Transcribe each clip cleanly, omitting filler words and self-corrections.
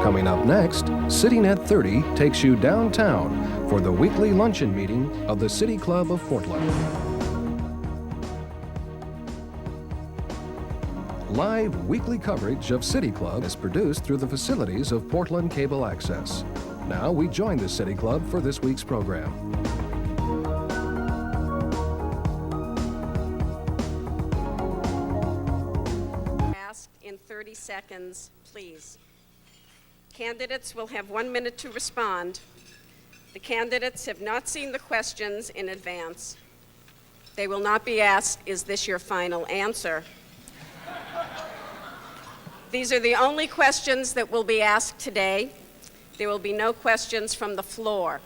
Coming up next, Sitting at 30 takes you downtown for the weekly luncheon meeting of the City Club of Portland. Live weekly coverage of City Club is produced through the facilities of Portland Cable Access. Now we join the City Club for this week's program. Asked in 30 seconds, please. Candidates will have 1 minute to respond. The candidates have not seen the questions in advance. They will not be asked, "Is this your final answer?" These are the only questions that will be asked today. There will be no questions from the floor.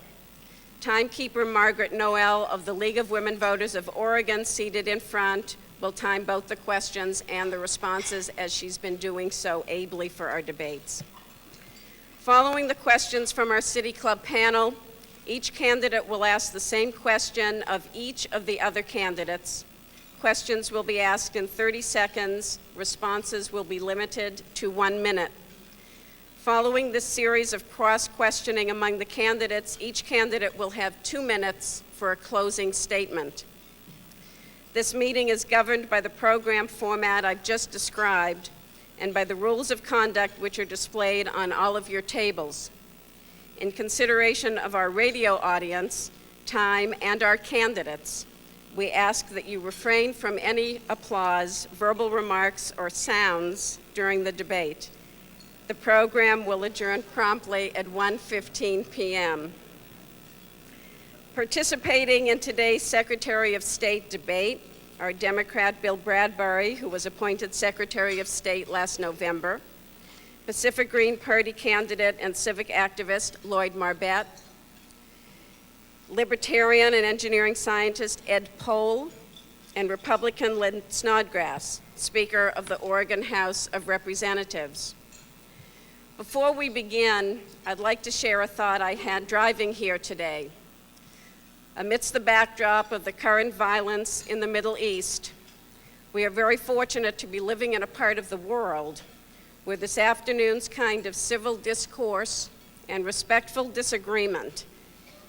Timekeeper Margaret Noel of the League of Women Voters of Oregon, seated in front, will time both the questions and the responses, as she's been doing so ably for our debates. Following the questions from our City Club panel, each candidate will ask the same question of each of the other candidates. Questions will be asked in 30 seconds. Responses will be limited to 1 minute. Following this series of cross-questioning among the candidates, each candidate will have 2 minutes for a closing statement. This meeting is governed by the program format I've just described and by the rules of conduct which are displayed on all of your tables. In consideration of our radio audience, time, and our candidates, we ask that you refrain from any applause, verbal remarks, or sounds during the debate. The program will adjourn promptly at 1:15 p.m. Participating in today's Secretary of State debate are Democrat Bill Bradbury, who was appointed Secretary of State last November, Pacific Green Party candidate and civic activist Lloyd Marbet, Libertarian and engineering scientist Ed Pohl, and Republican Lynn Snodgrass, Speaker of the Oregon House of Representatives. Before we begin, I'd like to share a thought I had driving here today. Amidst the backdrop of the current violence in the Middle East, we are very fortunate to be living in a part of the world where this afternoon's kind of civil discourse and respectful disagreement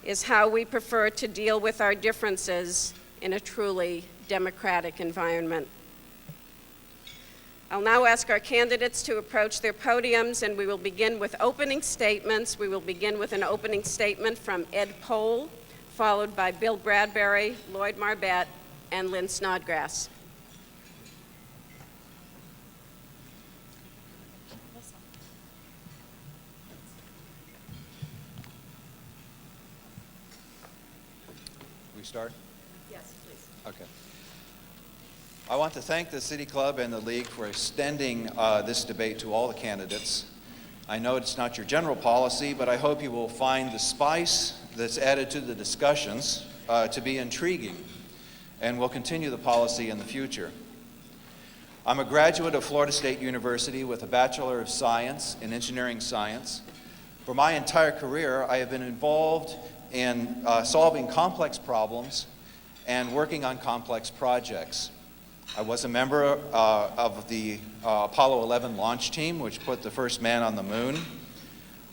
is how we prefer to deal with our differences in a truly democratic environment. I'll now ask our candidates to approach their podiums, and we will begin with opening statements. We will begin with an opening statement from Ed Pohl, followed by Bill Bradbury, Lloyd Marbet, and Lynn Snodgrass. We start? Yes, please. Okay. I want to thank the City Club and the League for extending this debate to all the candidates. I know it's not your general policy, but I hope you will find the spice that's added to the discussions to be intriguing, and will continue the policy in the future. I'm a graduate of Florida State University with a Bachelor of Science in Engineering Science. For my entire career, I have been involved in solving complex problems and working on complex projects. I was a member of the Apollo 11 launch team, which put the first man on the moon.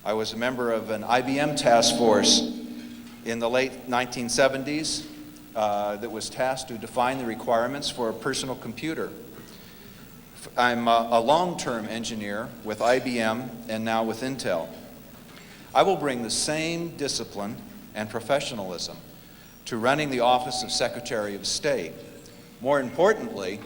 I was a member of an IBM task force in the late 1970s that was tasked to define the requirements for a personal computer. I'm a long-term engineer with IBM and now with Intel. I will bring the same discipline and professionalism to running the office of Secretary of State. More importantly,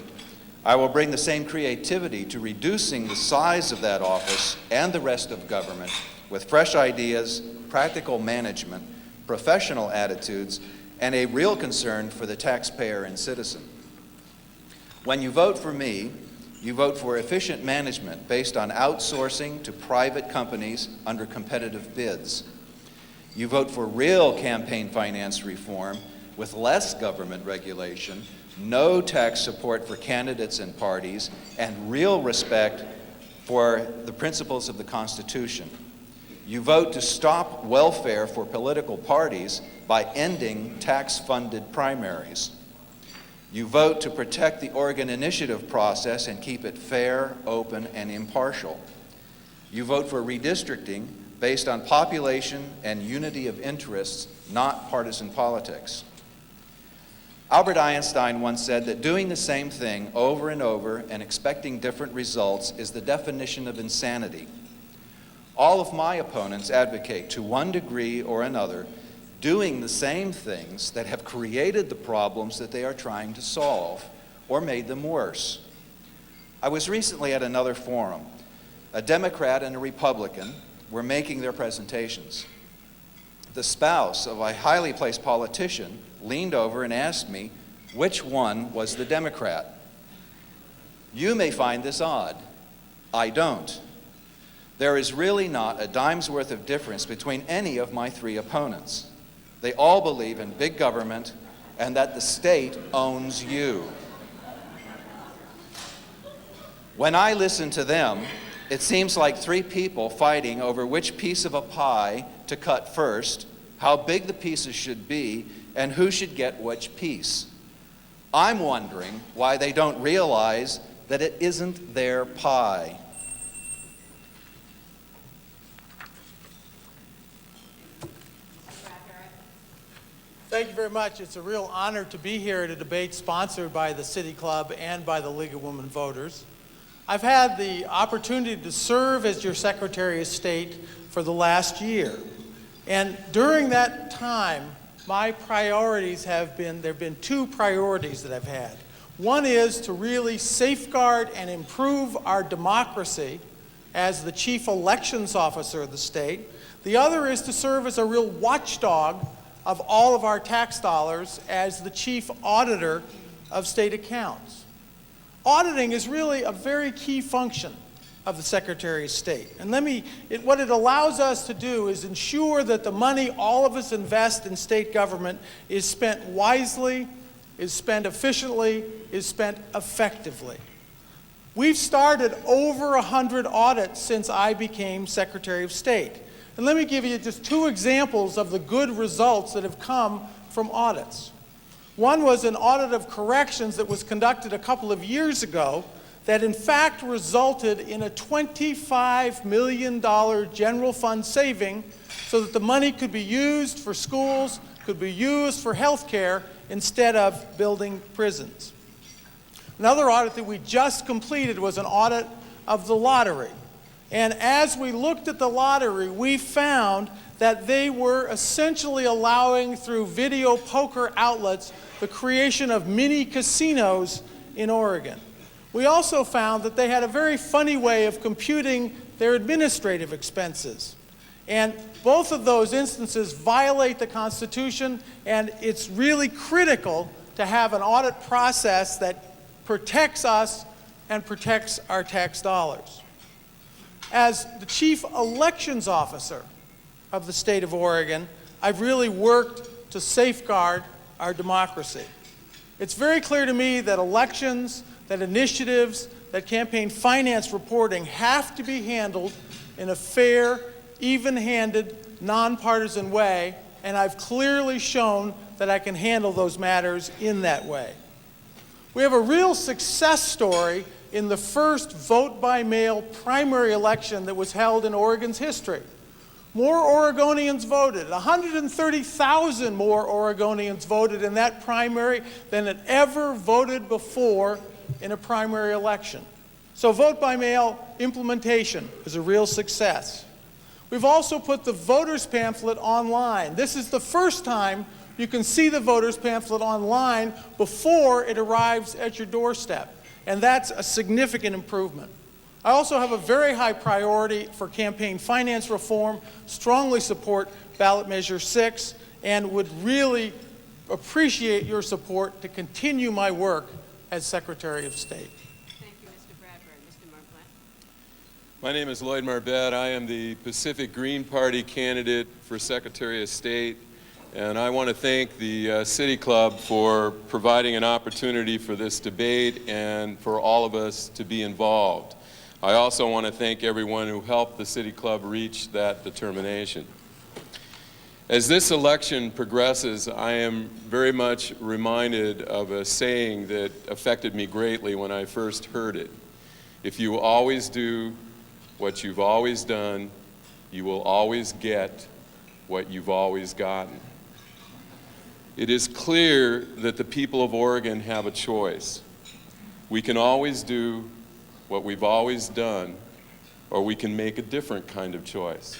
I will bring the same creativity to reducing the size of that office and the rest of government with fresh ideas, practical management, professional attitudes, and a real concern for the taxpayer and citizen. When you vote for me, you vote for efficient management based on outsourcing to private companies under competitive bids. You vote for real campaign finance reform with less government regulation, no tax support for candidates and parties, and real respect for the principles of the Constitution. You vote to stop welfare for political parties by ending tax-funded primaries. You vote to protect the Oregon initiative process and keep it fair, open, and impartial. You vote for redistricting based on population and unity of interests, not partisan politics. Albert Einstein once said that doing the same thing over and over and expecting different results is the definition of insanity. All of my opponents advocate, to one degree or another, doing the same things that have created the problems that they are trying to solve or made them worse. I was recently at another forum. A Democrat and a Republican were making their presentations. The spouse of a highly placed politician leaned over and asked me which one was the Democrat. You may find this odd. I don't. There is really not a dime's worth of difference between any of my three opponents. They all believe in big government and that the state owns you. When I listen to them, it seems like three people fighting over which piece of a pie to cut first, how big the pieces should be, and who should get which piece. I'm wondering why they don't realize that it isn't their pie. Thank you very much. It's a real honor to be here at a debate sponsored by the City Club and by the League of Women Voters. I've had the opportunity to serve as your Secretary of State for the last year. And during that time, my priorities there have been two priorities that I've had. One is to really safeguard and improve our democracy as the chief elections officer of the state. The other is to serve as a real watchdog of all of our tax dollars as the chief auditor of state accounts. Auditing is really a very key function of the Secretary of State. And what it allows us to do is ensure that the money all of us invest in state government is spent wisely, is spent efficiently, is spent effectively. We've started over 100 audits since I became Secretary of State. And let me give you just two examples of the good results that have come from audits. One was an audit of corrections that was conducted a couple of years ago that in fact resulted in a $25 million general fund saving so that the money could be used for schools, could be used for health care instead of building prisons. Another audit that we just completed was an audit of the lottery. And as we looked at the lottery, we found that they were essentially allowing, through video poker outlets, the creation of mini casinos in Oregon. We also found that they had a very funny way of computing their administrative expenses. And both of those instances violate the Constitution, and it's really critical to have an audit process that protects us and protects our tax dollars. As the chief elections officer of the state of Oregon, I've really worked to safeguard our democracy. It's very clear to me that elections, that initiatives, that campaign finance reporting have to be handled in a fair, even-handed, nonpartisan way, and I've clearly shown that I can handle those matters in that way. We have a real success story in the first vote-by-mail primary election that was held in Oregon's history. More Oregonians voted. 130,000 more Oregonians voted in that primary than had ever voted before in a primary election. So vote-by-mail implementation is a real success. We've also put the voters pamphlet online. This is the first time you can see the voters pamphlet online before it arrives at your doorstep. And that's a significant improvement. I also have a very high priority for campaign finance reform, strongly support ballot measure 6, and would really appreciate your support to continue my work as Secretary of State. Thank you, Mr. Bradbury. Mr. Marbet. My name is Lloyd Marbet. I am the Pacific Green Party candidate for Secretary of State, and I want to thank the City Club for providing an opportunity for this debate and for all of us to be involved. I also want to thank everyone who helped the City Club reach that determination. As this election progresses, I am very much reminded of a saying that affected me greatly when I first heard it. If you always do what you've always done, you will always get what you've always gotten. It is clear that the people of Oregon have a choice. We can always do what we've always done, or we can make a different kind of choice.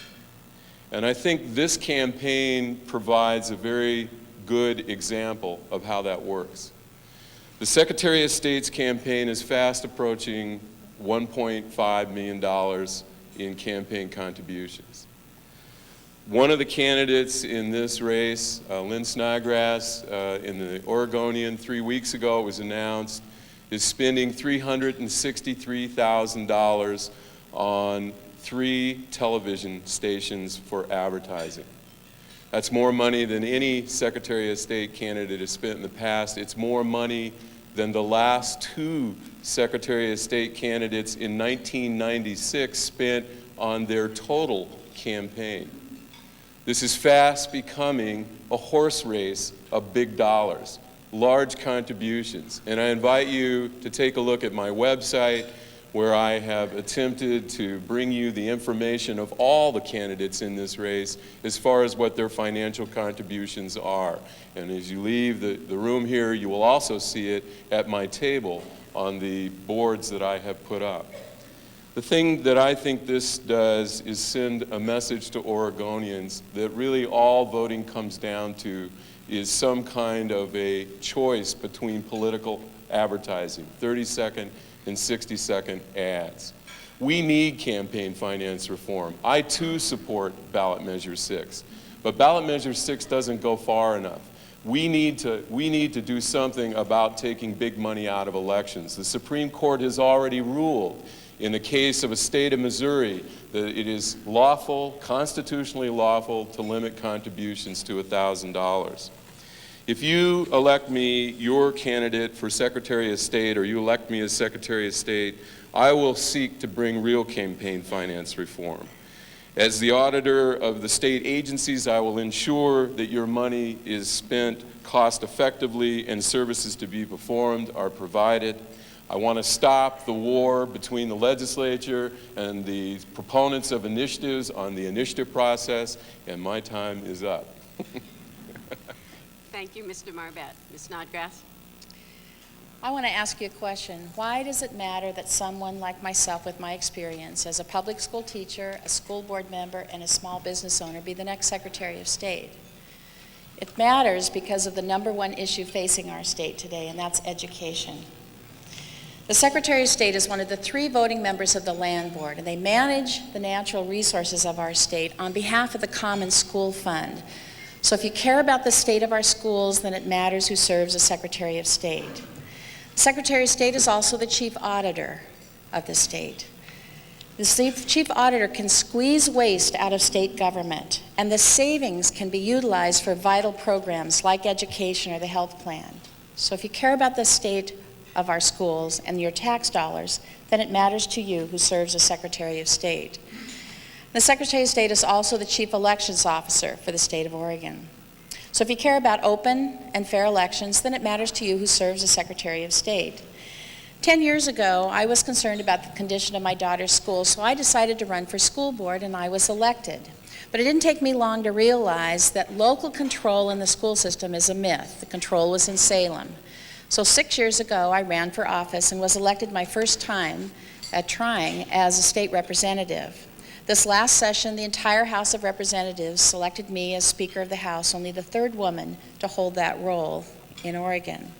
And I think this campaign provides a very good example of how that works. The Secretary of State's campaign is fast approaching $1.5 million in campaign contributions. One of the candidates in this race, Lynn Snodgrass, in the Oregonian 3 weeks ago, it was announced, is spending $363,000 on 3 television stations for advertising. That's more money than any Secretary of State candidate has spent in the past. It's more money than the last 2 Secretary of State candidates in 1996 spent on their total campaign. This is fast becoming a horse race of big dollars, large contributions. And I invite you to take a look at my website, where I have attempted to bring you the information of all the candidates in this race as far as what their financial contributions are. And as you leave the room here, you will also see it at my table on the boards that I have put up. The thing that I think this does is send a message to Oregonians that really all voting comes down to is some kind of a choice between political advertising, 30-second and 60-second ads. We need campaign finance reform. I too support ballot measure 6, but ballot measure 6 doesn't go far enough. We need to do something about taking big money out of elections. The Supreme Court has already ruled in the case of a state of Missouri that it is lawful, constitutionally lawful, to limit contributions to $1,000. If you elect me your candidate for Secretary of State, or you elect me as Secretary of State, I will seek to bring real campaign finance reform. As the auditor of the state agencies, I will ensure that your money is spent cost effectively and services to be performed are provided. I want to stop the war between the legislature and the proponents of initiatives on the initiative process, and my time is up. Thank you, Mr. Marbet. Ms. Snodgrass? I want to ask you a question. Why does it matter that someone like myself, with my experience as a public school teacher, a school board member, and a small business owner, be the next Secretary of State? It matters because of the #1 issue facing our state today, and that's education. The Secretary of State is one of the 3 voting members of the Land Board, and they manage the natural resources of our state on behalf of the Common School Fund. So if you care about the state of our schools, then it matters who serves as Secretary of State. The Secretary of State is also the chief auditor of the state. The chief auditor can squeeze waste out of state government, and the savings can be utilized for vital programs like education or the health plan. So if you care about the state of our schools and your tax dollars, then it matters to you who serves as Secretary of State. The Secretary of State is also the chief elections officer for the state of Oregon. So if you care about open and fair elections, then it matters to you who serves as Secretary of State. 10 years ago, I was concerned about the condition of my daughter's school, so I decided to run for school board, and I was elected. But it didn't take me long to realize that local control in the school system is a myth. The control was in Salem. So 6 years ago, I ran for office and was elected my first time at trying as a state representative. This last session, the entire House of Representatives selected me as Speaker of the House, only the 3rd woman to hold that role in Oregon.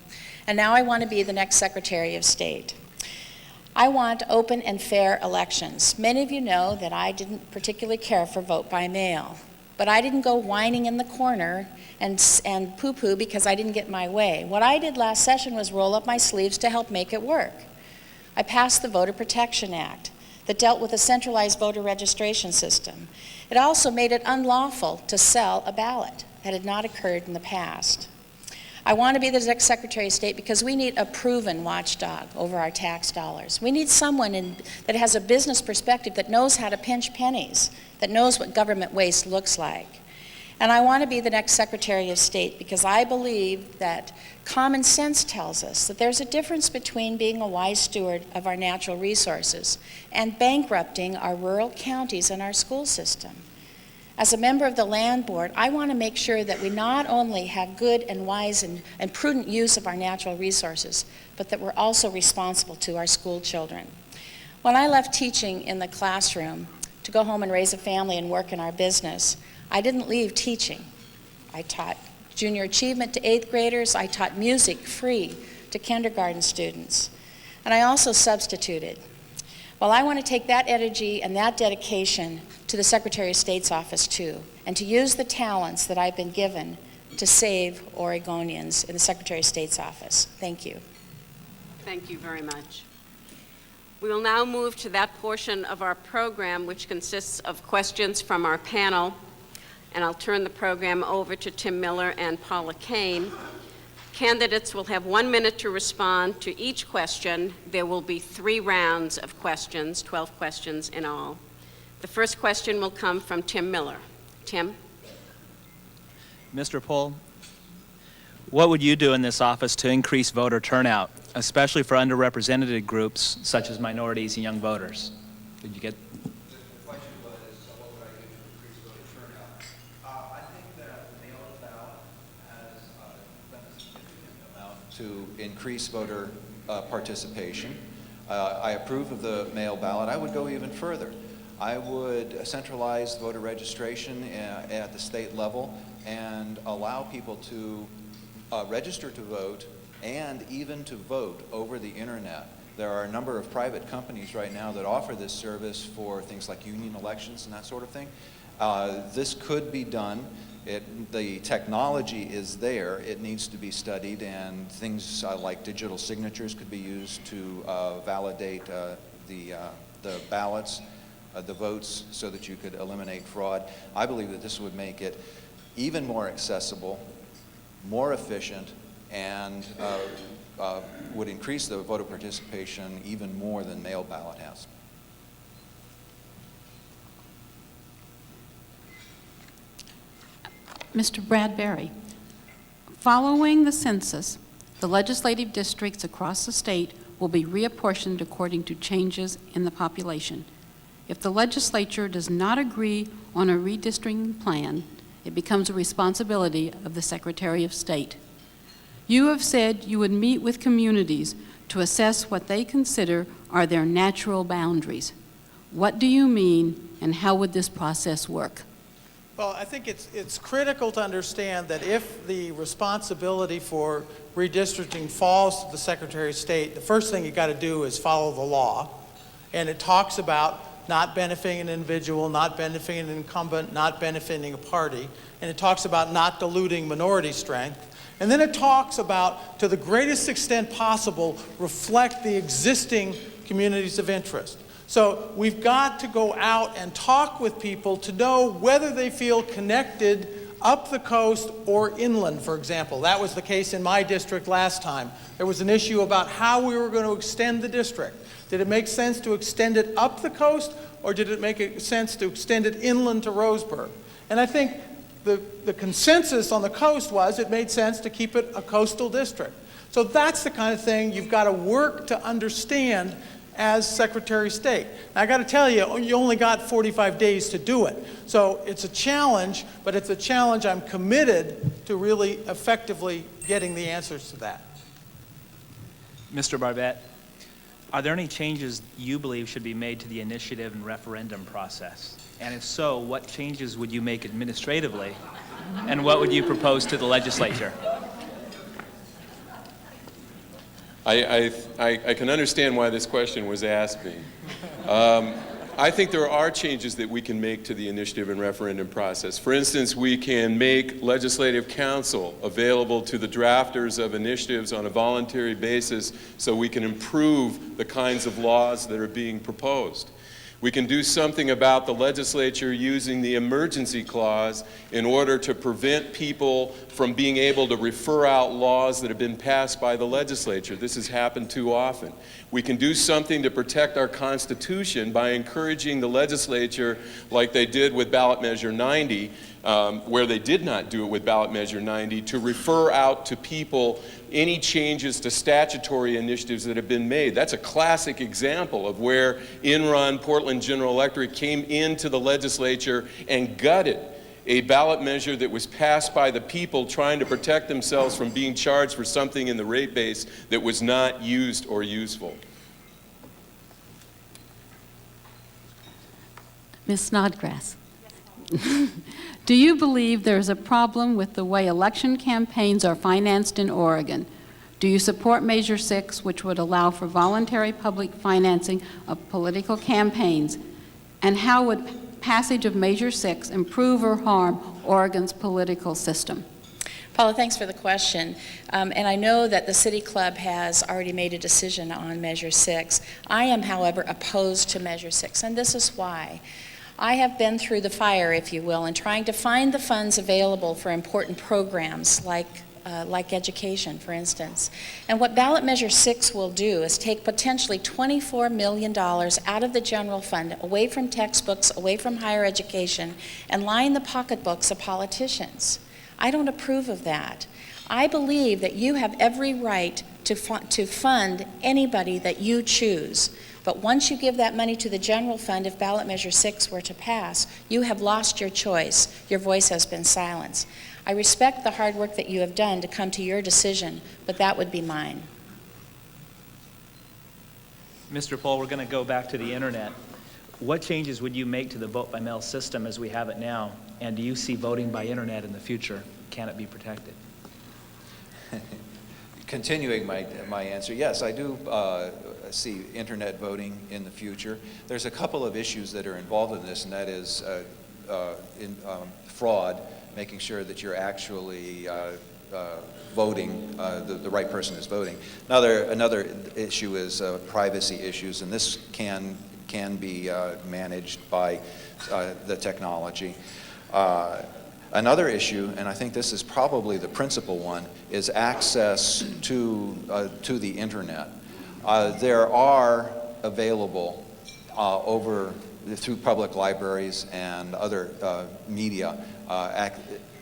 And now I want to be the next Secretary of State. I want open and fair elections. Many of you know that I didn't particularly care for vote by mail, but I didn't go whining in the corner and poo-poo because I didn't get my way. What I did last session was roll up my sleeves to help make it work. I passed the Voter Protection Act that dealt with a centralized voter registration system. It also made it unlawful to sell a ballot. That had not occurred in the past. I want to be the next Secretary of State because we need a proven watchdog over our tax dollars. We need someone that has a business perspective, that knows how to pinch pennies, that knows what government waste looks like. And I want to be the next Secretary of State because I believe that common sense tells us that there's a difference between being a wise steward of our natural resources and bankrupting our rural counties and our school system. As a member of the Land Board, I want to make sure that we not only have good and wise and prudent use of our natural resources, but that we're also responsible to our school children. When I left teaching in the classroom to go home and raise a family and work in our business, I didn't leave teaching. I taught junior achievement to 8th graders. I taught music free to kindergarten students. And I also substituted. Well, I want to take that energy and that dedication to the Secretary of State's office too, and to use the talents that I've been given to save Oregonians in the Secretary of State's office. Thank you. Thank you very much. We will now move to that portion of our program which consists of questions from our panel, and I'll turn the program over to Tim Miller and Paula Kane. Candidates will have 1 minute to respond to each question. There will be 3 rounds of questions, 12 questions in all. The first question will come from Tim Miller. Tim? Mr. Pohl, what would you do in this office to increase voter turnout, especially for underrepresented groups such as minorities and young voters? Did you get? The question was, what would I do to increase voter turnout? I think that the mail-in ballot has done a significant amount to increase voter participation. I approve of the mail ballot. I would go even further. I would centralize voter registration at the state level and allow people to register to vote and even to vote over the internet. There are a number of private companies right now that offer this service for things like union elections and that sort of thing. This could be done. The technology is there. It needs to be studied, and things like digital signatures could be used to validate the ballots, the votes, so that you could eliminate fraud. I believe that this would make it even more accessible, more efficient, and would increase the voter participation even more than mail ballot has. Mr. Bradbury, following the census, the legislative districts across the state will be reapportioned according to changes in the population. If the legislature does not agree on a redistricting plan, it becomes a responsibility of the Secretary of State. You have said you would meet with communities to assess what they consider are their natural boundaries. What do you mean, and how would this process work? Well, I think it's critical to understand that if the responsibility for redistricting falls to the Secretary of State, the first thing you got to do is follow the law. And it talks about not benefiting an individual, not benefiting an incumbent, not benefiting a party. And it talks about not diluting minority strength. And then it talks about, to the greatest extent possible, reflect the existing communities of interest. So we've got to go out and talk with people to know whether they feel connected up the coast or inland, for example. That was the case in my district last time. There was an issue about how we were going to extend the district. Did it make sense to extend it up the coast, or did it make sense to extend it inland to Roseburg? And I think the consensus on the coast was it made sense to keep it a coastal district. So that's the kind of thing you've got to work to understand as Secretary of State. Now, I got to tell you, you only got 45 days to do it. So it's a challenge, but it's a challenge I'm committed to really effectively getting the answers to that. Mr. Marbet, are there any changes you believe should be made to the initiative and referendum process? And if so, what changes would you make administratively? And what would you propose to the legislature? I can understand why this question was asked me. I think there are changes that we can make to the initiative and referendum process. For instance, we can make legislative counsel available to the drafters of initiatives on a voluntary basis so we can improve the kinds of laws that are being proposed. We can do something about the legislature using the emergency clause in order to prevent people from being able to refer out laws that have been passed by the legislature. This has happened too often. We can do something to protect our Constitution by encouraging the legislature, like they did with ballot measure 90, where they did not do it with ballot measure 90, to refer out to people any changes to statutory initiatives that have been made. That's a classic example of where Enron, Portland General Electric came into the legislature and gutted a ballot measure that was passed by the people trying to protect themselves from being charged for something in the rate base that was not used or useful. Ms. Snodgrass. Do you believe there is a problem with the way election campaigns are financed in Oregon? Do you support Measure 6, which would allow for voluntary public financing of political campaigns? And how would passage of Measure 6 improve or harm Oregon's political system? Paula, thanks for the question. And I know that the City Club has already made a decision on Measure 6. I am, however, opposed to Measure 6, and this is why. I have been through the fire, if you will, in trying to find the funds available for important programs like education, for instance. And what ballot measure 6 will do is take potentially $24 million out of the general fund, away from textbooks, away from higher education, and line the pocketbooks of politicians. I don't approve of that. I believe that you have every right to fund anybody that you choose. But once you give that money to the general fund, if ballot measure 6 were to pass, you have lost your choice. Your voice has been silenced. I respect the hard work that you have done to come to your decision, but that would be mine. Mr. Pohl, we're going to go back to the internet. What changes would you make to the vote-by-mail system as we have it now? And do you see voting by internet in the future? Can it be protected? Continuing my answer, yes, I do see internet voting in the future. There's a couple of issues that are involved in this, and that is fraud, making sure that you're actually voting, the right person is voting. Another issue is privacy issues, and this can be managed by the technology. Another issue, and I think this is probably the principal one, is access to the internet. There are available through public libraries and other media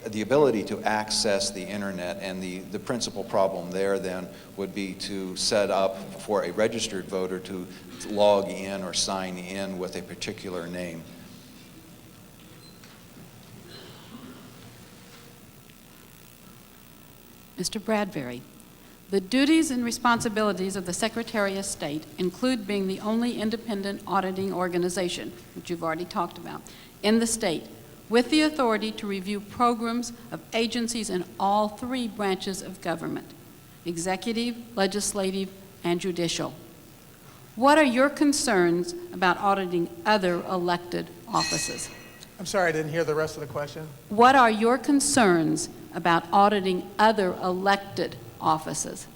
the ability to access the internet, and the principal problem there then would be to set up for a registered voter to log in or sign in with a particular name. Mr. Bradbury, the duties and responsibilities of the Secretary of State include being the only independent auditing organization, which you've already talked about, in the state, with the authority to review programs of agencies in all 3 branches of government, executive, legislative, and judicial. What are your concerns about auditing other elected offices? I'm sorry, I didn't hear the rest of the question. What are your concerns about auditing other elected offices?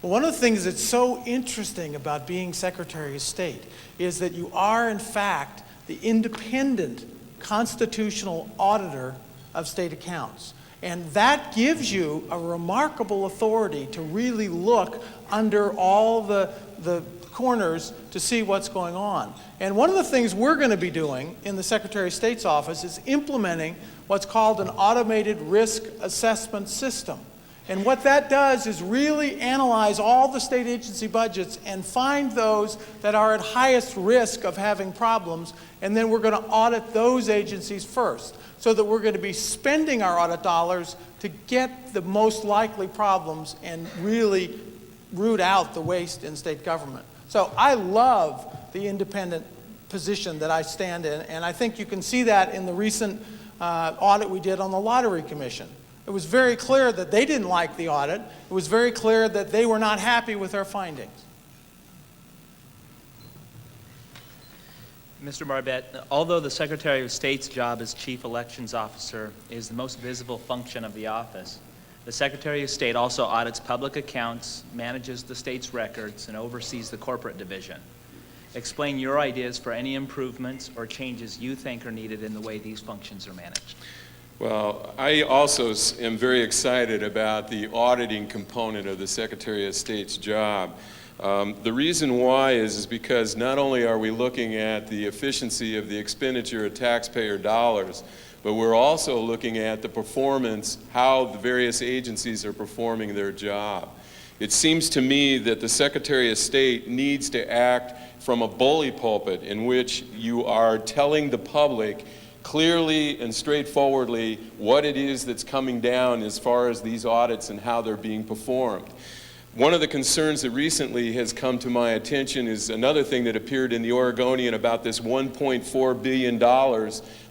Well, one of the things that's so interesting about being Secretary of State is that you are, in fact, the independent constitutional auditor of state accounts. And that gives you a remarkable authority to really look under all the corners to see what's going on. And one of the things we're going to be doing in the Secretary of State's office is implementing what's called an automated risk assessment system. And what that does is really analyze all the state agency budgets and find those that are at highest risk of having problems, and then we're going to audit those agencies first, so that we're going to be spending our audit dollars to get the most likely problems and really root out the waste in state government. So I love the independent position that I stand in, and I think you can see that in the recent audit we did on the Lottery Commission. It was very clear that they didn't like the audit. It was very clear that they were not happy with our findings. Mr. Marbet, although the Secretary of State's job as Chief Elections Officer is the most visible function of the office, the Secretary of State also audits public accounts, manages the state's records, and oversees the corporate division. Explain your ideas for any improvements or changes you think are needed in the way these functions are managed. Well, I also am very excited about the auditing component of the Secretary of State's job. The reason why is because not only are we looking at the efficiency of the expenditure of taxpayer dollars, but we're also looking at the performance, how the various agencies are performing their job. It seems to me that the Secretary of State needs to act from a bully pulpit in which you are telling the public clearly and straightforwardly what it is that's coming down as far as these audits and how they're being performed. One of the concerns that recently has come to my attention is another thing that appeared in the Oregonian about this $1.4 billion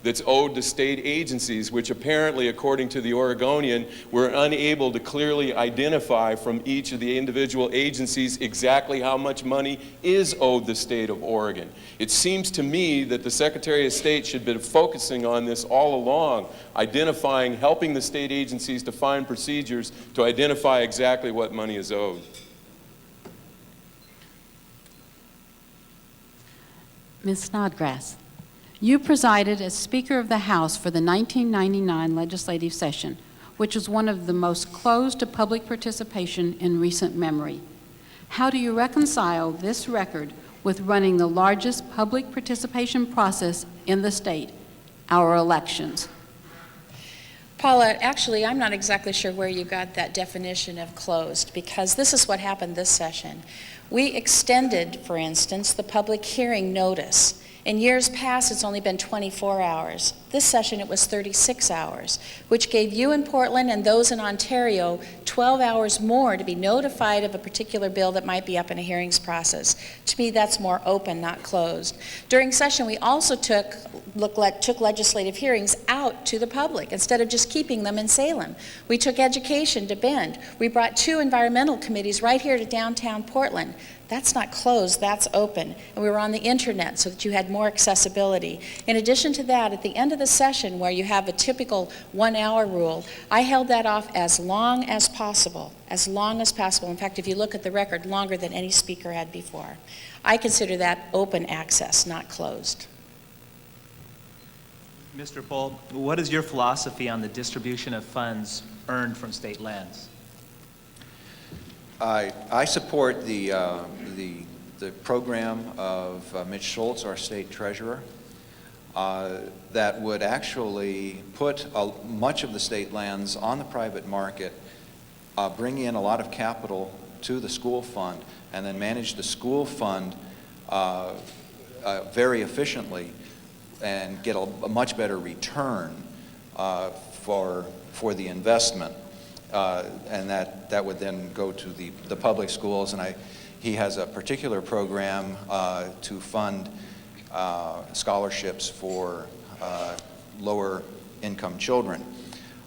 that's owed to state agencies, which apparently, according to the Oregonian, we're unable to clearly identify from each of the individual agencies exactly how much money is owed the state of Oregon. It seems to me that the Secretary of State should be focusing on this all along, identifying, helping the state agencies to find procedures to identify exactly what money is owed. Ms. Snodgrass, you presided as Speaker of the House for the 1999 legislative session, which was one of the most closed to public participation in recent memory. How do you reconcile this record with running the largest public participation process in the state, our elections? Paula, actually, I'm not exactly sure where you got that definition of closed, because this is what happened this session. We extended, for instance, the public hearing notice. In years past, it's only been 24 hours. This session, it was 36 hours, which gave you in Portland and those in Ontario 12 hours more to be notified of a particular bill that might be up in a hearings process. To me, that's more open, not closed. During session, we also took legislative hearings out to the public instead of just keeping them in Salem. We took education to Bend. We brought 2 environmental committees right here to downtown Portland. That's not closed, that's open. And we were on the internet so that you had more accessibility. In addition to that, at the end of the session where you have a typical 1-hour rule, I held that off as long as possible, as long as possible. In fact, if you look at the record, longer than any speaker had before. I consider that open access, not closed. Mr. Pohl, what is your philosophy on the distribution of funds earned from state lands? I support the program of Mitch Schultz, our state treasurer, that would actually put much of the state lands on the private market, bring in a lot of capital to the school fund, and then manage the school fund very efficiently and get a much better return for the investment. And that would then go to the public schools, and he has a particular program to fund scholarships for lower income children.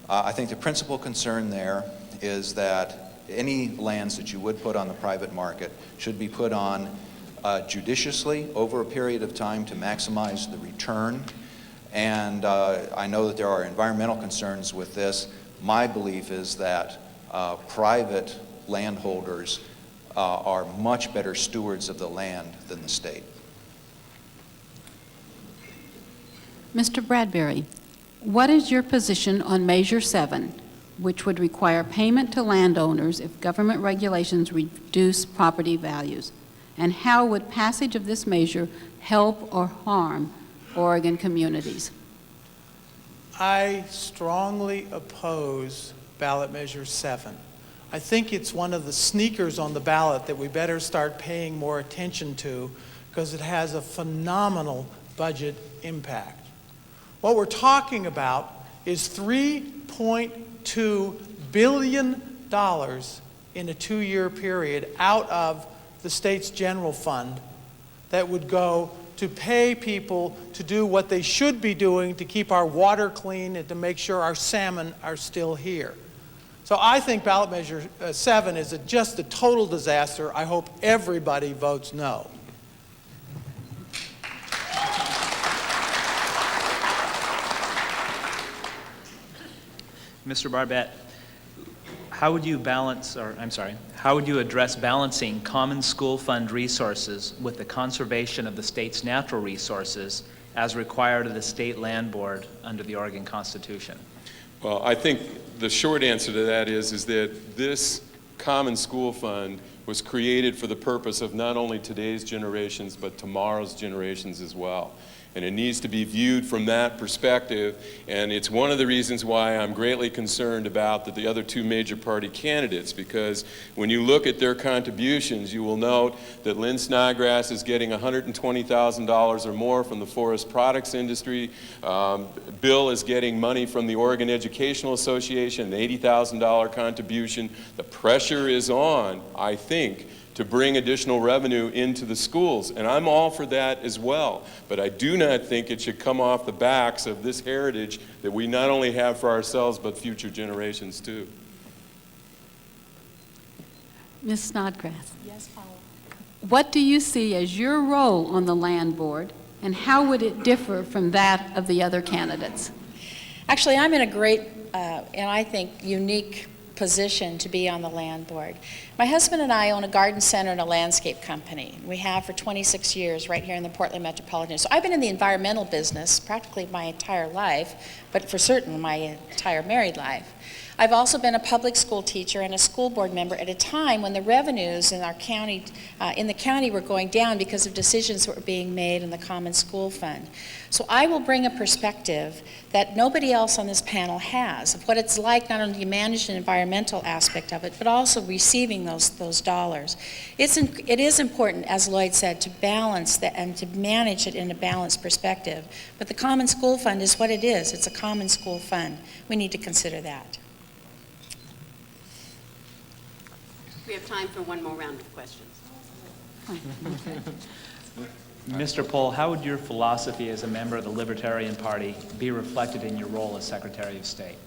I think the principal concern there is that any lands that you would put on the private market should be put on judiciously over a period of time to maximize the return. And I know that there are environmental concerns with this. My belief is that private landholders are much better stewards of the land than the state. Mr. Bradbury, what is your position on Measure 7, which would require payment to landowners if government regulations reduce property values? And how would passage of this measure help or harm Oregon communities? I strongly oppose ballot measure 7. I think it's one of the sneakers on the ballot that we better start paying more attention to because it has a phenomenal budget impact. What we're talking about is $3.2 billion in a 2-year period out of the state's general fund that would go to pay people to do what they should be doing to keep our water clean and to make sure our salmon are still here. So I think ballot measure 7 is just a total disaster. I hope everybody votes no. Mr. Marbet, how would you address balancing common school fund resources with the conservation of the state's natural resources as required of the State Land Board under the Oregon Constitution? Well, I think the short answer to that is that this Common School Fund was created for the purpose of not only today's generations, but tomorrow's generations as well. And it needs to be viewed from that perspective, and it's one of the reasons why I'm greatly concerned about the other two major party candidates, because when you look at their contributions, you will note that Lynn Snodgrass is getting $120,000 or more from the forest products industry. Bill is getting money from the Oregon Educational Association, an $80,000 contribution. The pressure is on, I think, to bring additional revenue into the schools, and I'm all for that as well. But I do not think it should come off the backs of this heritage that we not only have for ourselves, but future generations too. Ms. Snodgrass, Yes, Paula. what do you see as your role on the land board, and how would it differ from that of the other candidates? Actually, I'm in a great and I think unique position to be on the land board. My husband and I own a garden center and a landscape company. We have for 26 years right here in the Portland metropolitan area. So I've been in the environmental business practically my entire life, but for certain my entire married life. I've also been a public school teacher and a school board member at a time when the revenues in our county, in the county were going down because of decisions that were being made in the Common School Fund. So I will bring a perspective that nobody else on this panel has of what it's like not only to manage an environmental aspect of it, but also receiving those dollars. It is important, as Lloyd said, to balance that and to manage it in a balanced perspective. But the Common School Fund is what it is. It's a common school fund. We need to consider that. We have time for one more round of questions. Mr. Pohl, how would your philosophy as a member of the Libertarian Party be reflected in your role as Secretary of State?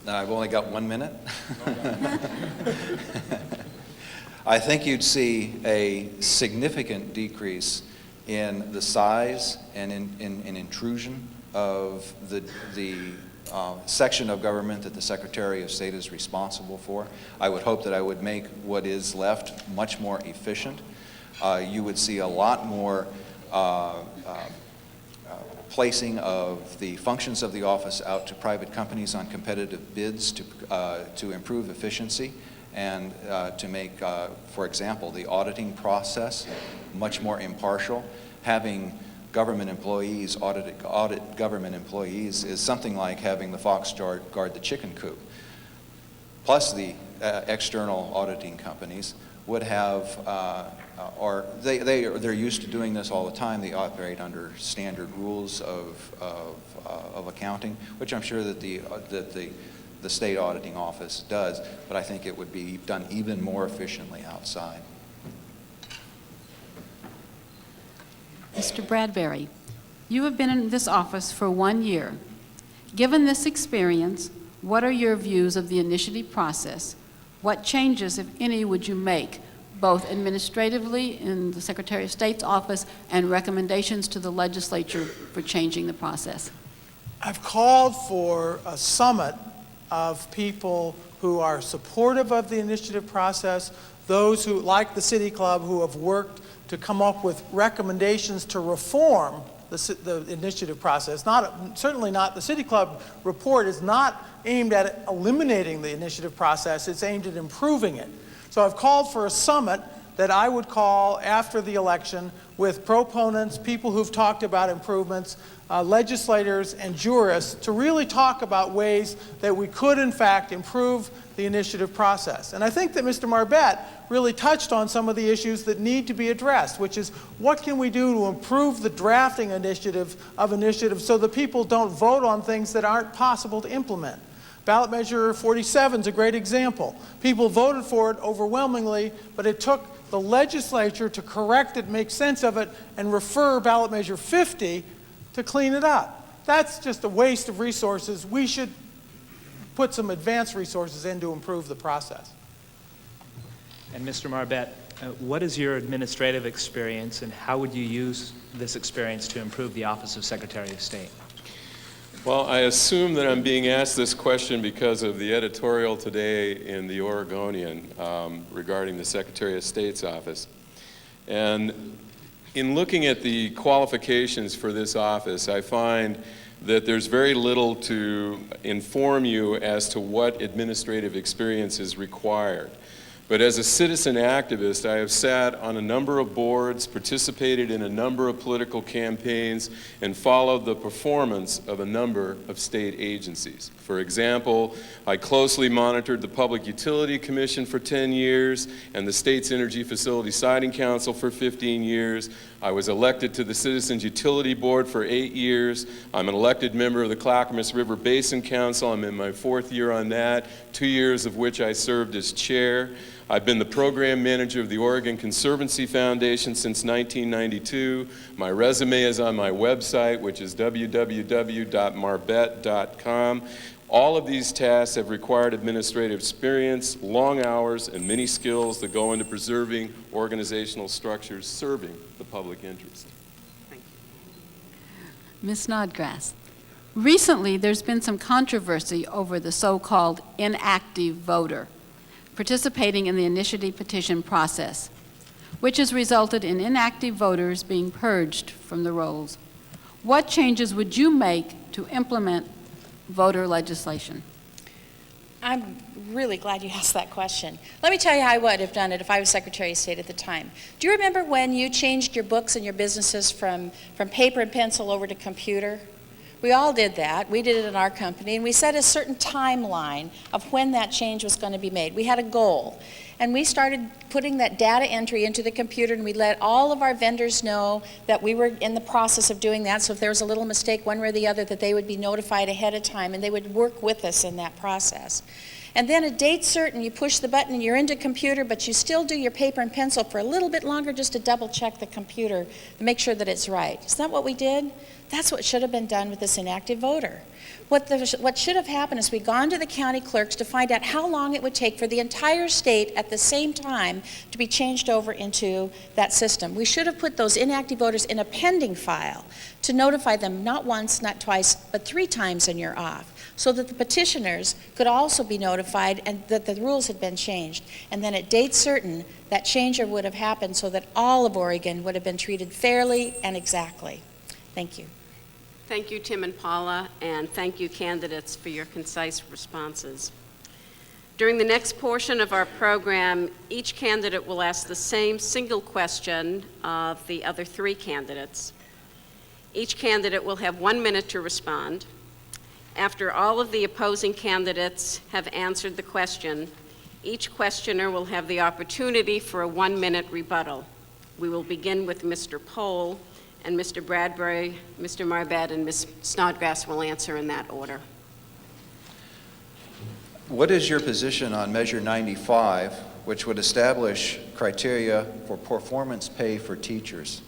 I've only got 1 minute. I think you'd see a significant decrease in the size and in intrusion of the section of government that the Secretary of State is responsible for. I would hope that I would make what is left much more efficient. You would see a lot more placing of the functions of the office out to private companies on competitive bids to improve efficiency and to make, for example, the auditing process much more impartial. Having government employees audit government employees is something like having the fox guard the chicken coop. Plus the external auditing companies would have, they're used to doing this all the time. They operate under standard rules of accounting, which I'm sure that the state auditing office does, but I think it would be done even more efficiently outside. Mr. Bradbury, you have been in this office for 1 year. Given this experience, what are your views of the initiative process? What changes, if any, would you make, both administratively in the Secretary of State's office and recommendations to the legislature for changing the process? I've called for a summit of people who are supportive of the initiative process, those who, like the City Club, who have worked to come up with recommendations to reform the initiative process. Certainly not, the City Club report is not aimed at eliminating the initiative process, it's aimed at improving it. So I've called for a summit that I would call after the election with proponents, people who've talked about improvements, legislators and jurists to really talk about ways that we could in fact improve the initiative process. And I think that Mr. Marbet really touched on some of the issues that need to be addressed, which is what can we do to improve the drafting initiatives so that people don't vote on things that aren't possible to implement. Ballot measure 47 is a great example. People voted for it overwhelmingly, but it took the legislature to correct it, make sense of it, and refer ballot measure 50 to clean it up. That's just a waste of resources. We should put some advanced resources in to improve the process. And Mr. Marbet, what is your administrative experience, and how would you use this experience to improve the Office of Secretary of State? Well, I assume that I'm being asked this question because of the editorial today in the Oregonian regarding the Secretary of State's office. And in looking at the qualifications for this office, I find that there's very little to inform you as to what administrative experience is required. But as a citizen activist, I have sat on a number of boards, participated in a number of political campaigns, and followed the performance of a number of state agencies. For example, I closely monitored the Public Utility Commission for 10 years and the state's Energy Facility Siting Council for 15 years. I was elected to the Citizens Utility Board for 8 years. I'm an elected member of the Clackamas River Basin Council. I'm in my 4th year on that, 2 years of which I served as chair. I've been the program manager of the Oregon Conservancy Foundation since 1992. My resume is on my website, which is www.marbet.com. All of these tasks have required administrative experience, long hours, and many skills that go into preserving organizational structures serving the public interest. Thank you. Ms. Snodgrass, recently there's been some controversy over the so-called inactive voter participating in the initiative petition process, which has resulted in inactive voters being purged from the rolls. What changes would you make to implement voter legislation? I'm really glad you asked that question. Let me tell you how I would have done it if I was Secretary of State at the time. Do you remember when you changed your books and your businesses from paper and pencil over to computer? We all did that. We did it in our company, and we set a certain timeline of when that change was going to be made. We had a goal, and we started putting that data entry into the computer, and we let all of our vendors know that we were in the process of doing that, so if there was a little mistake one way or the other, that they would be notified ahead of time, and they would work with us in that process. And then a date certain, you push the button, you're into computer, but you still do your paper and pencil for a little bit longer just to double check the computer to make sure that it's right. Isn't that what we did? That's what should have been done with this inactive voter. What should have happened is we'd gone to the county clerks to find out how long it would take for the entire state at the same time to be changed over into that system. We should have put those inactive voters in a pending file to notify them not once, not twice, but 3 times and you're off, so that the petitioners could also be notified and that the rules had been changed. And then at date certain, that change would have happened so that all of Oregon would have been treated fairly and exactly. Thank you. Thank you, Tim and Paula, and thank you, candidates, for your concise responses. During the next portion of our program, each candidate will ask the same single question of the other 3 candidates. Each candidate will have 1 minute to respond. After all of the opposing candidates have answered the question, each questioner will have the opportunity for a 1-minute rebuttal. We will begin with Mr. Pohl, and Mr. Bradbury, Mr. Marbet, and Ms. Snodgrass will answer in that order. What is your position on Measure 95, which would establish criteria for performance pay for teachers?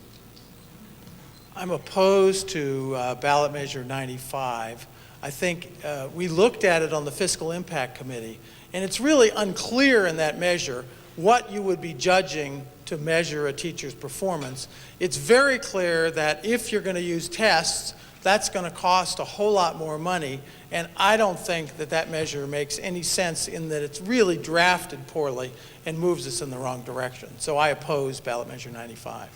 I'm opposed to ballot measure 95. I think we looked at it on the Fiscal Impact Committee, and it's really unclear in that measure what you would be judging to measure a teacher's performance. It's very clear that if you're going to use tests, that's going to cost a whole lot more money, and I don't think that that measure makes any sense in that it's really drafted poorly and moves us in the wrong direction. So I oppose ballot measure 95.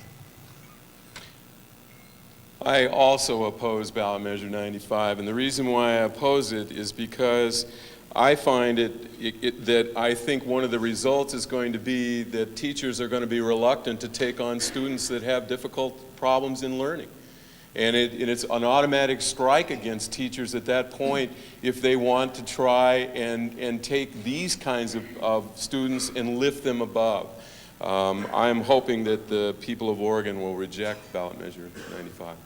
I also oppose ballot measure 95, and the reason why I oppose it is because I find that I think one of the results is going to be that teachers are going to be reluctant to take on students that have difficult problems in learning. And it's an automatic strike against teachers at that point if they want to try and take these kinds of students and lift them above. I'm hoping that the people of Oregon will reject ballot measure 95.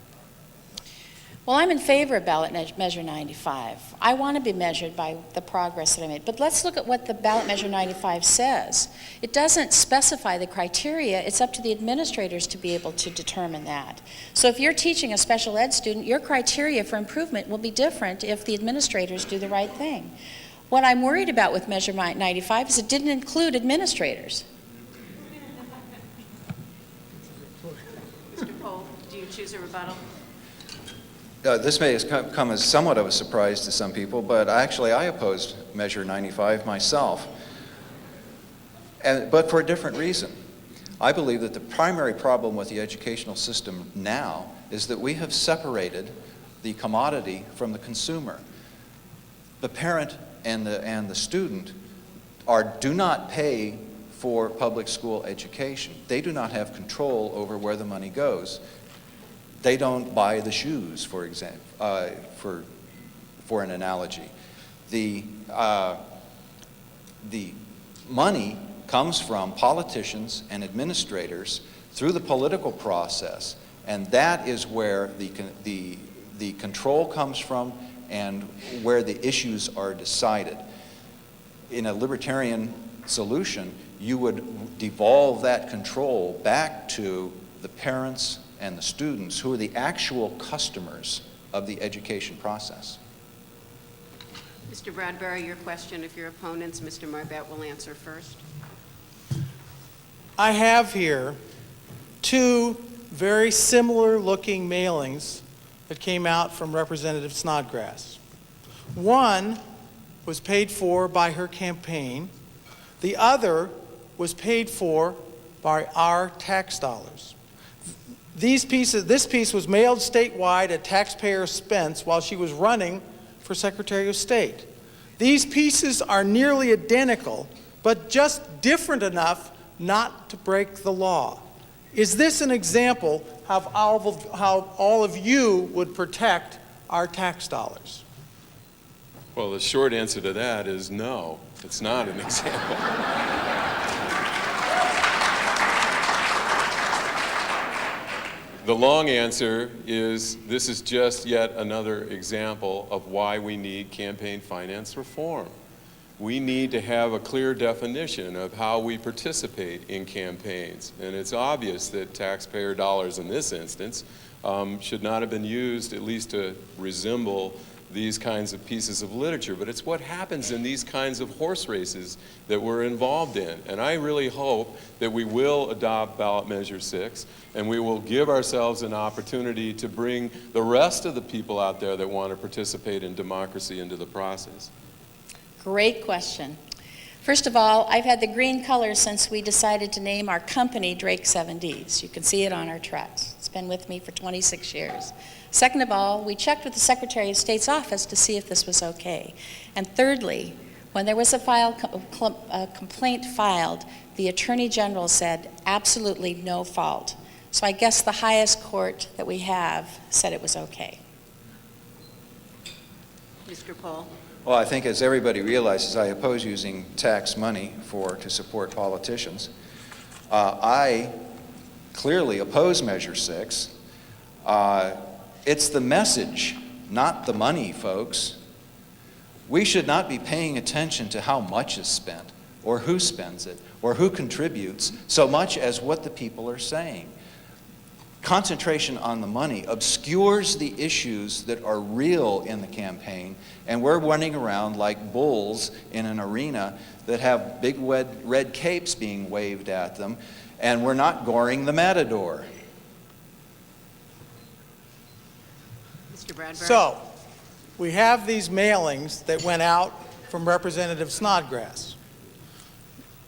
Well, I'm in favor of ballot measure 95. I want to be measured by the progress that I made. But let's look at what the ballot measure 95 says. It doesn't specify the criteria. It's up to the administrators to be able to determine that. So if you're teaching a special ed student, your criteria for improvement will be different if the administrators do the right thing. What I'm worried about with measure 95 is it didn't include administrators. Mr. Pohl, do you choose a rebuttal? This may come as somewhat of a surprise to some people, but actually I opposed Measure 95 myself, but for a different reason. I believe that the primary problem with the educational system now is that we have separated the commodity from the consumer. The parent and the student do not pay for public school education. They do not have control over where the money goes. They don't buy the shoes, for example, for an analogy. The money comes from politicians and administrators through the political process, and that is where the control comes from and where the issues are decided. In a libertarian solution, you would devolve that control back to the parents and the students, who are the actual customers of the education process. Mr. Bradbury, your question of your opponents, Mr. Marbet will answer first. I have here two very similar looking mailings that came out from Representative Snodgrass. One was paid for by her campaign. The other was paid for by our tax dollars. This piece was mailed statewide at taxpayer expense while she was running for Secretary of State. These pieces are nearly identical, but just different enough not to break the law. Is this an example of how all of you would protect our tax dollars? Well, the short answer to that is no, it's not an example. The long answer is this is just yet another example of why we need campaign finance reform. We need to have a clear definition of how we participate in campaigns. And it's obvious that taxpayer dollars in this instance should not have been used at least to resemble these kinds of pieces of literature, but it's what happens in these kinds of horse races that we're involved in. And I really hope that we will adopt ballot measure 6, and we will give ourselves an opportunity to bring the rest of the people out there that want to participate in democracy into the process. Great question. First of all, I've had the green color since we decided to name our company Drake 7Ds. You can see it on our trucks. It's been with me for 26 years. Second of all, we checked with the Secretary of State's office to see if this was okay. And thirdly, when there was a complaint filed, the Attorney General said absolutely no fault. So I guess the highest court that we have said it was okay. Mr. Pohl. Well, I think as everybody realizes, I oppose using tax money to support politicians. I clearly oppose Measure 6. It's the message, not the money, folks. We should not be paying attention to how much is spent, or who spends it, or who contributes, so much as what the people are saying. Concentration on the money obscures the issues that are real in the campaign, and we're running around like bulls in an arena that have big red capes being waved at them, and we're not goring the matador. Mr. Bradbury. So, we have these mailings that went out from Representative Snodgrass.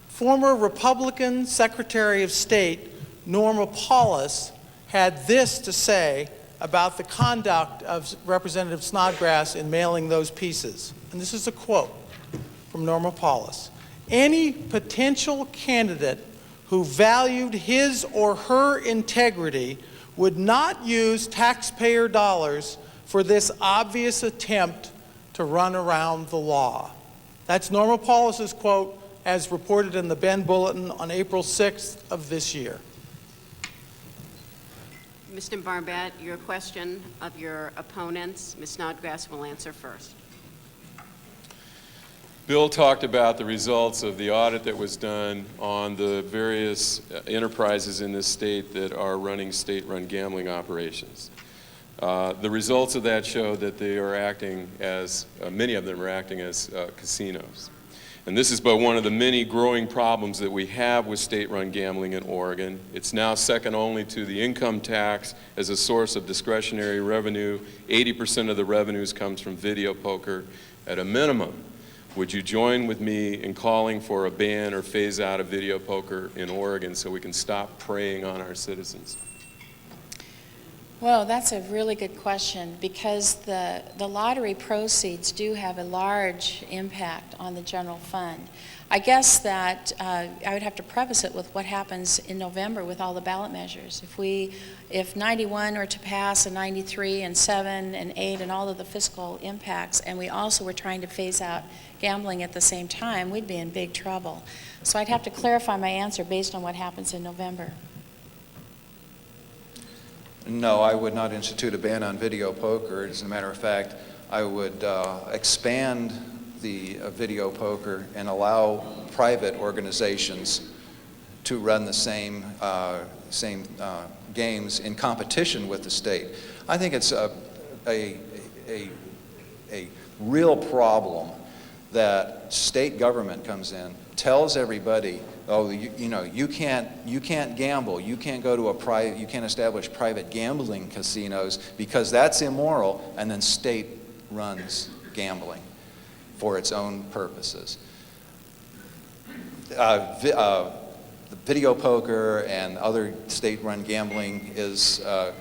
Former Republican Secretary of State Norma Paulus had this to say about the conduct of Representative Snodgrass in mailing those pieces. And this is a quote from Norma Paulus. "Any potential candidate who valued his or her integrity would not use taxpayer dollars for this obvious attempt to run around the law." That's Norma Paulus's quote as reported in the Bend Bulletin on April 6th of this year. Mr. Marbet, your question of your opponents, Ms. Snodgrass will answer first. Bill talked about the results of the audit that was done on the various enterprises in this state that are running state-run gambling operations. The results of that show that they are acting as, many of them are acting as casinos. And this is but one of the many growing problems that we have with state-run gambling in Oregon. It's now second only to the income tax as a source of discretionary revenue. 80% of the revenues comes from video poker. At a minimum, would you join with me in calling for a ban or phase out of video poker in Oregon so we can stop preying on our citizens? Well, that's a really good question, because the lottery proceeds do have a large impact on the general fund. I guess that I would have to preface it with what happens in November with all the ballot measures. If 91 were to pass, and 93 and 7 and 8 and all of the fiscal impacts, and we also were trying to phase out gambling at the same time, we'd be in big trouble. So I'd have to clarify my answer based on what happens in November. No, I would not institute a ban on video poker. As a matter of fact, I would expand the video poker and allow private organizations to run the same games in competition with the state. I think it's a real problem that state government comes in, tells everybody, oh, you can't gamble, you can't go to you can't establish private gambling casinos because that's immoral, and then state runs gambling for its own purposes. The video poker and other state-run gambling is the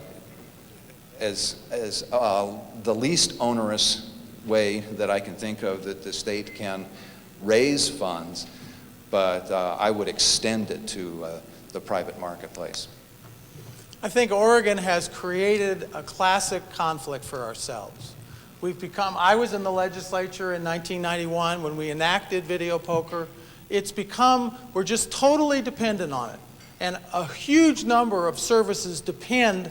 least onerous way that I can think of that the state can raise funds, but I would extend it to the private marketplace. I think Oregon has created a classic conflict for ourselves. I was in the legislature in 1991 when we enacted video poker. We're just totally dependent on it. And a huge number of services depend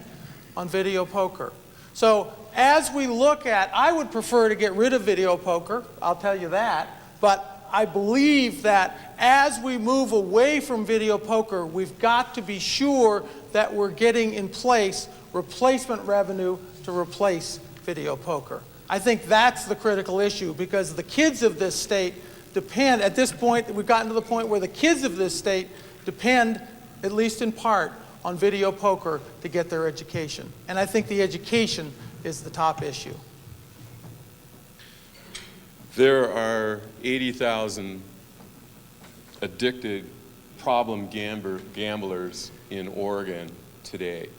on video poker. So as we look at, I would prefer to get rid of video poker, I'll tell you that, but I believe that as we move away from video poker, we've got to be sure that we're getting in place replacement revenue to replace video poker. I think that's the critical issue, because the kids of this state depend, at this point, we've gotten to the point where the kids of this state depend, at least in part, on video poker to get their education. And I think the education is the top issue. There are 80,000 addicted problem gamblers in Oregon today.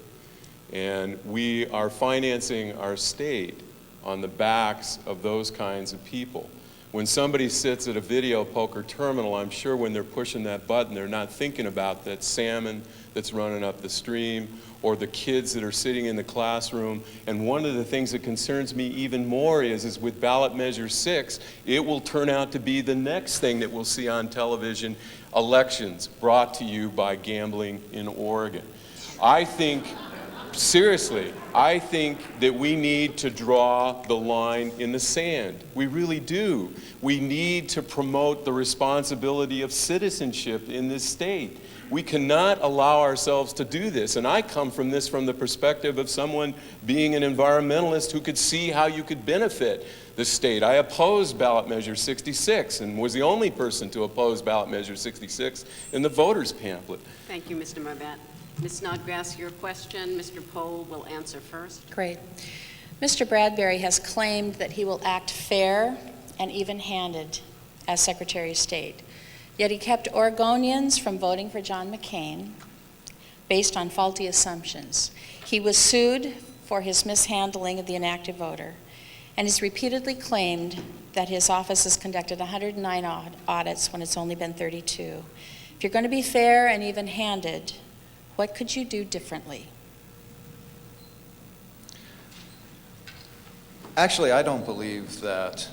And we are financing our state on the backs of those kinds of people. When somebody sits at a video poker terminal, I'm sure when they're pushing that button, they're not thinking about that salmon that's running up the stream or the kids that are sitting in the classroom. And one of the things that concerns me even more is with ballot measure 6, it will turn out to be the next thing that we'll see on television, elections brought to you by gambling in Oregon. Seriously, I think that we need to draw the line in the sand. We really do. We need to promote the responsibility of citizenship in this state. We cannot allow ourselves to do this. And I come from this from the perspective of someone being an environmentalist who could see how you could benefit the state. I opposed ballot measure 66 and was the only person to oppose ballot measure 66 in the voters pamphlet. Thank you, Mr. Marbet. Ms. Snodgrass, your question. Mr. Pohl will answer first. Great. Mr. Bradbury has claimed that he will act fair and even-handed as Secretary of State. Yet he kept Oregonians from voting for John McCain based on faulty assumptions. He was sued for his mishandling of the inactive voter, and he's repeatedly claimed that his office has conducted 109 audits when it's only been 32. If you're going to be fair and even-handed, what could you do differently? Actually, I don't believe that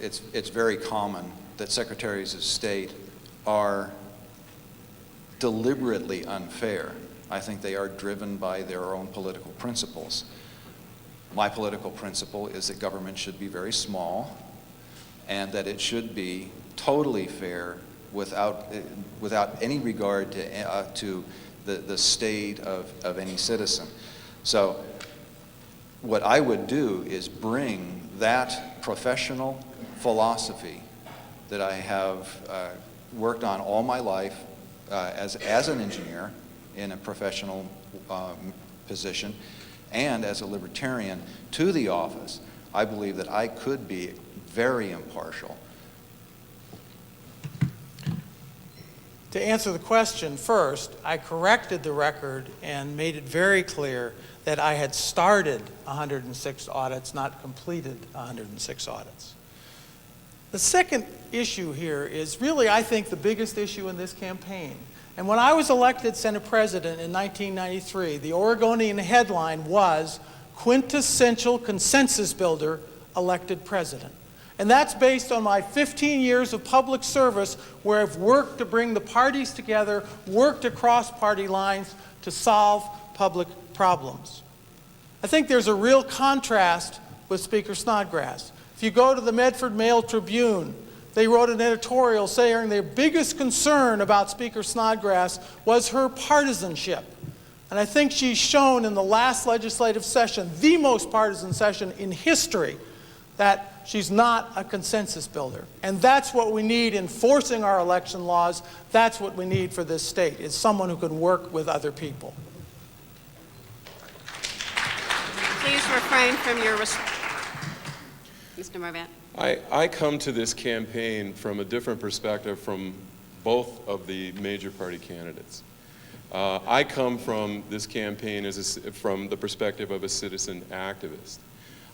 it's very common that secretaries of state are deliberately unfair. I think they are driven by their own political principles. My political principle is that government should be very small and that it should be totally fair without any regard to the state of any citizen. So what I would do is bring that professional philosophy that I have worked on all my life as an engineer in a professional position and as a libertarian to the office. I believe that I could be very impartial. To answer the question first, I corrected the record and made it very clear that I had started 106 audits, not completed 106 audits. The second issue here is really, I think, the biggest issue in this campaign. And when I was elected Senate President in 1993, the Oregonian headline was "Quintessential Consensus Builder Elected President." And that's based on my 15 years of public service where I've worked to bring the parties together, worked across party lines to solve public problems. I think there's a real contrast with Speaker Snodgrass. If you go to the Medford Mail Tribune, they wrote an editorial saying their biggest concern about Speaker Snodgrass was her partisanship. And I think she's shown in the last legislative session, the most partisan session in history, that she's not a consensus builder. And that's what we need in enforcing our election laws. That's what we need for this state, is someone who can work with other people. Please refrain from your Mr. Marbet. I come to this campaign from a different perspective from both of the major party candidates. I come from this campaign from the perspective of a citizen activist.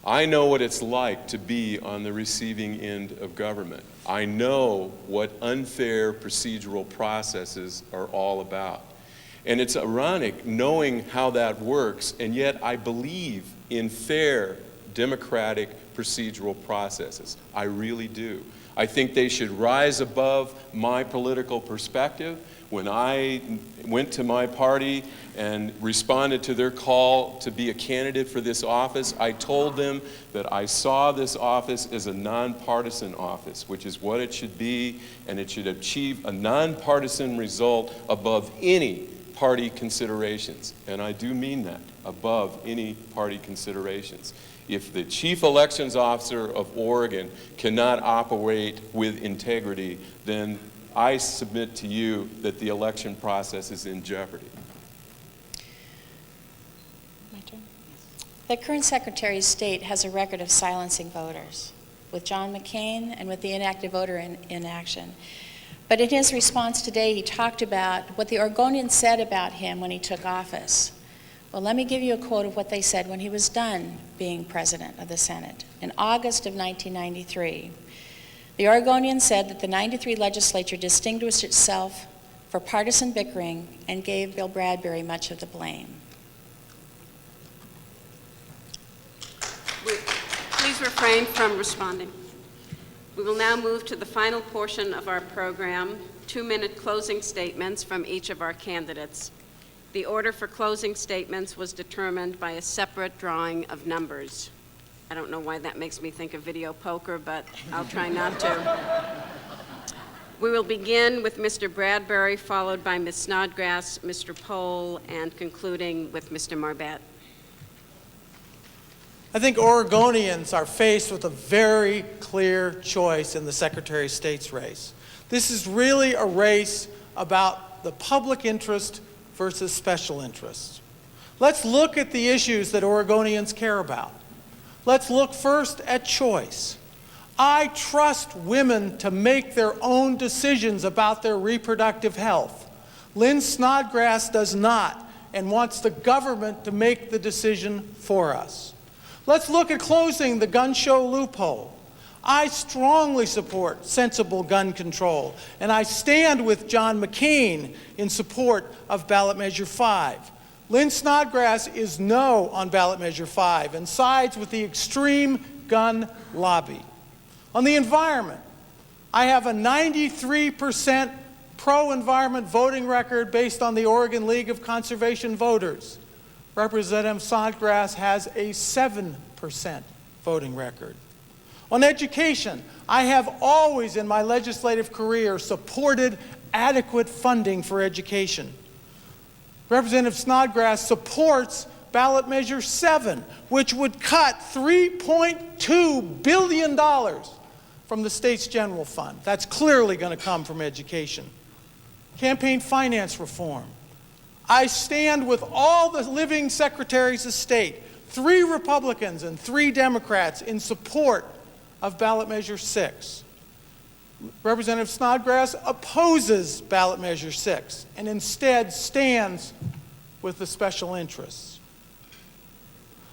I know what it's like to be on the receiving end of government. I know what unfair procedural processes are all about. And it's ironic knowing how that works, and yet I believe in fair, democratic procedural processes. I really do. I think they should rise above my political perspective. When I went to my party and responded to their call to be a candidate for this office, I told them that I saw this office as a nonpartisan office, which is what it should be, and it should achieve a nonpartisan result above any party considerations. And I do mean that, above any party considerations. If the chief elections officer of Oregon cannot operate with integrity, then I submit to you that the election process is in jeopardy. My turn? The current Secretary of State has a record of silencing voters, with John McCain and with the inactive voter inaction. But in his response today, he talked about what the Oregonians said about him when he took office. Well, let me give you a quote of what they said when he was done being president of the Senate. In August of 1993, the Oregonians said that the '93 legislature distinguished itself for partisan bickering and gave Bill Bradbury much of the blame. Please refrain from responding. We will now move to the final portion of our program, 2-minute closing statements from each of our candidates. The order for closing statements was determined by a separate drawing of numbers. I don't know why that makes me think of video poker, but I'll try not to. We will begin with Mr. Bradbury, followed by Ms. Snodgrass, Mr. Pohl, and concluding with Mr. Marbet. I think Oregonians are faced with a very clear choice in the Secretary of State's race. This is really a race about the public interest versus special interests. Let's look at the issues that Oregonians care about. Let's look first at choice. I trust women to make their own decisions about their reproductive health. Lynn Snodgrass does not and wants the government to make the decision for us. Let's look at closing the gun show loophole. I strongly support sensible gun control, and I stand with John McCain in support of ballot measure 5. Lynn Snodgrass is no on ballot measure 5 and sides with the extreme gun lobby. On the environment, I have a 93% pro-environment voting record based on the Oregon League of Conservation Voters. Representative Snodgrass has a 7% voting record. On education, I have always in my legislative career supported adequate funding for education. Representative Snodgrass supports ballot measure 7, which would cut $3.2 billion from the state's general fund. That's clearly going to come from education. Campaign finance reform. I stand with all the living secretaries of state, 3 Republicans and 3 Democrats, in support of ballot measure 6. Representative Snodgrass opposes ballot measure 6 and instead stands with the special interests.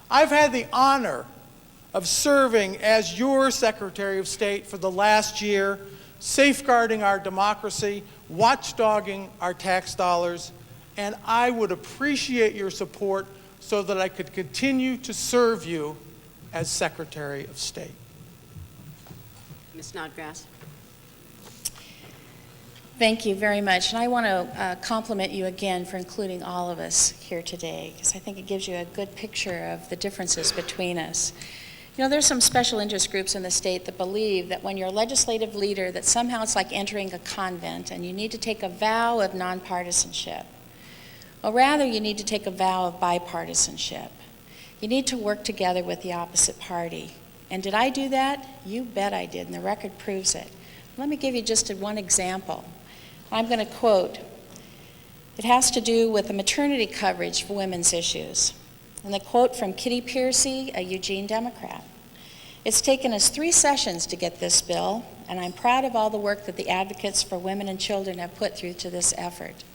I've had the honor of serving as your Secretary of State for the last year, safeguarding our democracy, watchdogging our tax dollars, and I would appreciate your support so that I could continue to serve you as Secretary of State. Ms. Snodgrass. Thank you very much. And I want to compliment you again for including all of us here today, because I think it gives you a good picture of the differences between us. You know, there's some special interest groups in the state that believe that when you're a legislative leader, that somehow it's like entering a convent and you need to take a vow of nonpartisanship. Well, rather, you need to take a vow of bipartisanship. You need to work together with the opposite party. And did I do that? You bet I did, and the record proves it. Let me give you just one example. I'm going to quote. It has to do with the maternity coverage for women's issues. And the quote from Kitty Piercy, a Eugene Democrat. It's taken us 3 sessions to get this bill, and I'm proud of all the work that the advocates for women and children have put through to this effort.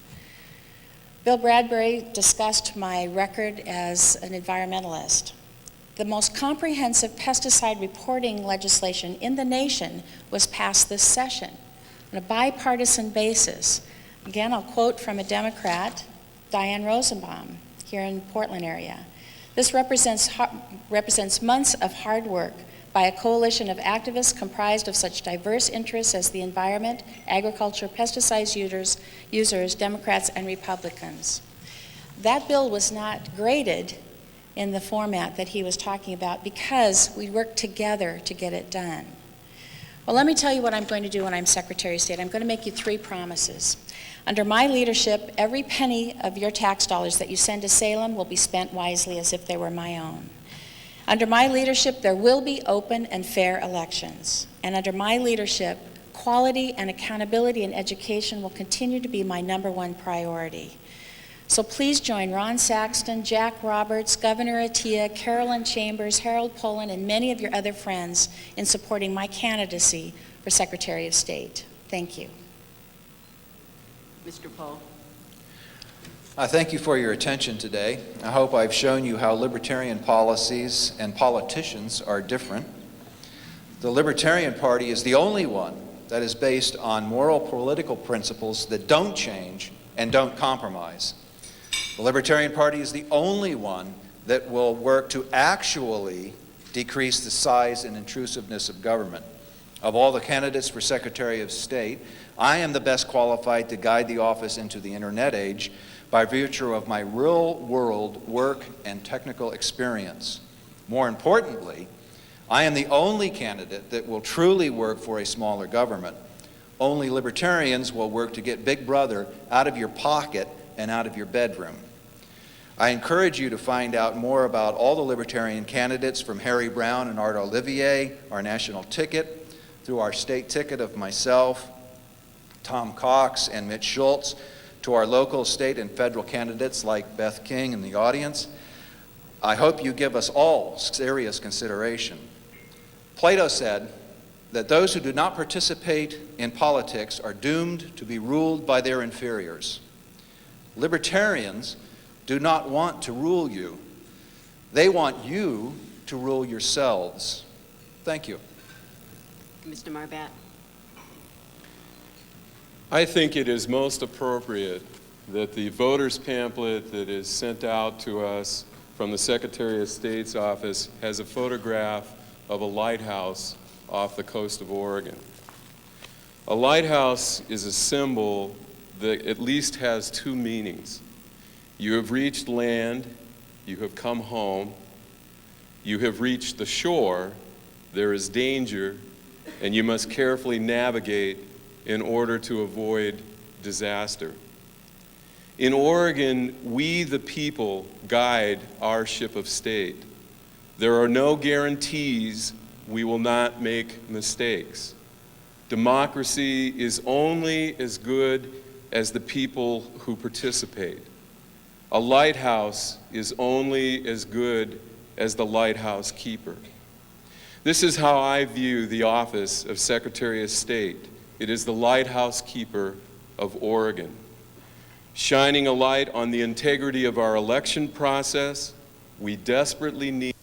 Bill Bradbury discussed my record as an environmentalist. The most comprehensive pesticide reporting legislation in the nation was passed this session on a bipartisan basis. Again, I'll quote from a Democrat, Diane Rosenbaum, here in Portland area. This represents months of hard work by a coalition of activists comprised of such diverse interests as the environment, agriculture, pesticides users, Democrats, and Republicans. That bill was not graded in the format that he was talking about because we worked together to get it done. Well, let me tell you what I'm going to do when I'm Secretary of State. I'm going to make you 3 promises. Under my leadership, every penny of your tax dollars that you send to Salem will be spent wisely as if they were my own. Under my leadership, there will be open and fair elections. And under my leadership, quality and accountability in education will continue to be my #1 priority. So please join Ron Saxton, Jack Roberts, Governor Atiyeh, Carolyn Chambers, Harold Poland, and many of your other friends in supporting my candidacy for Secretary of State. Thank you. Mr. Pohl. I thank you for your attention today. I hope I've shown you how libertarian policies and politicians are different. The Libertarian Party is the only one that is based on moral political principles that don't change and don't compromise. The Libertarian Party is the only one that will work to actually decrease the size and intrusiveness of government. Of all the candidates for Secretary of State, I am the best qualified to guide the office into the internet age by virtue of my real-world work and technical experience. More importantly, I am the only candidate that will truly work for a smaller government. Only libertarians will work to get Big Brother out of your pocket and out of your bedroom. I encourage you to find out more about all the libertarian candidates, from Harry Brown and Art Olivier, our national ticket, through our state ticket of myself, Tom Cox, and Mitch Schultz, to our local, state, and federal candidates like Beth King in the audience. I hope you give us all serious consideration. Plato said that those who do not participate in politics are doomed to be ruled by their inferiors. Libertarians do not want to rule you. They want you to rule yourselves. Thank you. Mr. Marbet. I think it is most appropriate that the voter's pamphlet that is sent out to us from the Secretary of State's office has a photograph of a lighthouse off the coast of Oregon. A lighthouse is a symbol that at least has 2 meanings. You have reached land, you have come home, you have reached the shore, there is danger, and you must carefully navigate in order to avoid disaster. In Oregon, we the people guide our ship of state. There are no guarantees we will not make mistakes. Democracy is only as good as the people who participate. A lighthouse is only as good as the lighthouse keeper. This is how I view the office of Secretary of State. It is the lighthouse keeper of Oregon, shining a light on the integrity of our election process. We desperately need